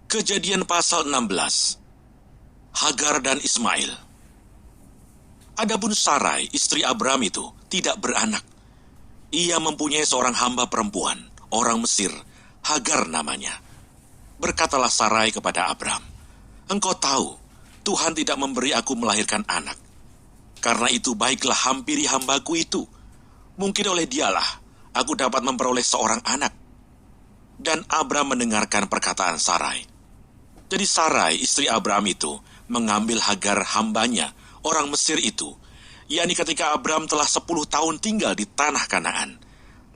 Kejadian pasal 16. Hagar dan Ismail. Adapun Sarai, istri Abram itu, tidak beranak. Ia mempunyai seorang hamba perempuan, orang Mesir, Hagar namanya. Berkatalah Sarai kepada Abram, "Engkau tahu, Tuhan tidak memberi aku melahirkan anak. Karena itu baiklah hampiri hambaku itu. Mungkin oleh dialah aku dapat memperoleh seorang anak." Dan Abram mendengarkan perkataan Sarai. Jadi Sarai, istri Abram itu, mengambil Hagar hambanya, orang Mesir itu, yakni ketika Abram telah 10 tahun tinggal di tanah Kanaan,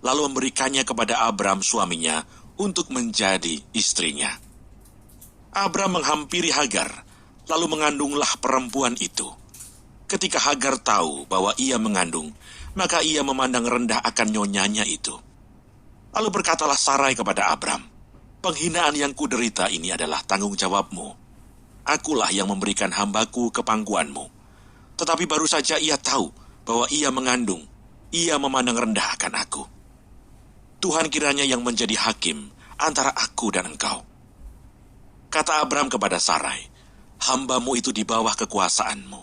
lalu memberikannya kepada Abram suaminya untuk menjadi istrinya. Abram menghampiri Hagar, lalu mengandunglah perempuan itu. Ketika Hagar tahu bahwa ia mengandung, maka ia memandang rendah akan nyonyanya itu. Lalu berkatalah Sarai kepada Abram, "Penghinaan yang kuderita ini adalah tanggung jawabmu. Akulah yang memberikan hambaku ke pangkuanmu." Tetapi baru saja ia tahu bahwa ia mengandung, ia memandang rendah akan aku. Tuhan kiranya yang menjadi hakim antara aku dan engkau. Kata Abram kepada Sarai, "Hambamu itu di bawah kekuasaanmu.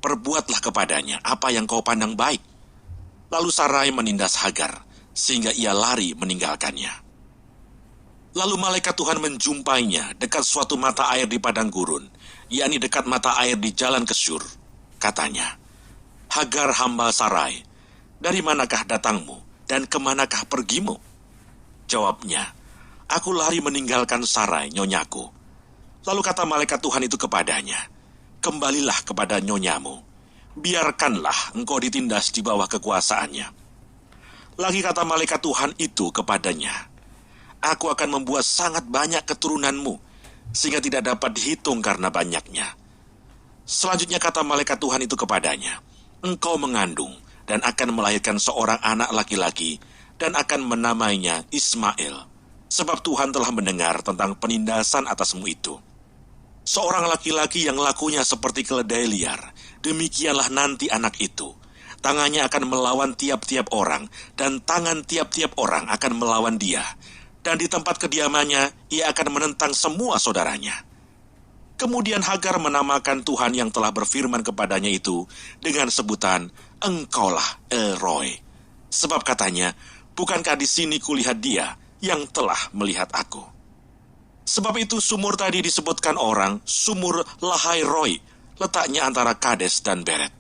Perbuatlah kepadanya apa yang kau pandang baik." Lalu Sarai menindas Hagar, sehingga ia lari meninggalkannya. Lalu malaikat Tuhan menjumpainya dekat suatu mata air di padang gurun, yakni dekat mata air di jalan ke Syur. Katanya, "Hagar hamba Sarai, dari manakah datangmu dan kemanakah pergimu?" Jawabnya, "Aku lari meninggalkan Sarai, nyonyaku." Lalu kata malaikat Tuhan itu kepadanya, "Kembalilah kepada nyonyamu, biarkanlah engkau ditindas di bawah kekuasaannya." Lagi kata malaikat Tuhan itu kepadanya, "Aku akan membuat sangat banyak keturunanmu, sehingga tidak dapat dihitung karena banyaknya." Selanjutnya kata malaikat Tuhan itu kepadanya, "Engkau mengandung dan akan melahirkan seorang anak laki-laki, dan akan menamainya Ismail, sebab Tuhan telah mendengar tentang penindasan atasmu itu. Seorang laki-laki yang lakunya seperti keledai liar, demikianlah nanti anak itu. Tangannya akan melawan tiap-tiap orang, dan tangan tiap-tiap orang akan melawan dia. Dan di tempat kediamannya, ia akan menentang semua saudaranya." Kemudian Hagar menamakan Tuhan yang telah berfirman kepadanya itu dengan sebutan, "Engkaulah El Roi." Sebab katanya, "Bukankah di sini kulihat dia yang telah melihat aku?" Sebab itu sumur tadi disebutkan orang sumur Lahai Roi, letaknya antara Kades dan Beret.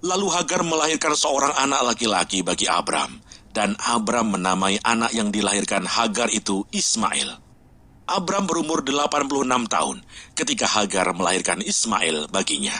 Lalu Hagar melahirkan seorang anak laki-laki bagi Abram, dan Abram menamai anak yang dilahirkan Hagar itu Ismail. Abram berumur 86 tahun ketika Hagar melahirkan Ismail baginya.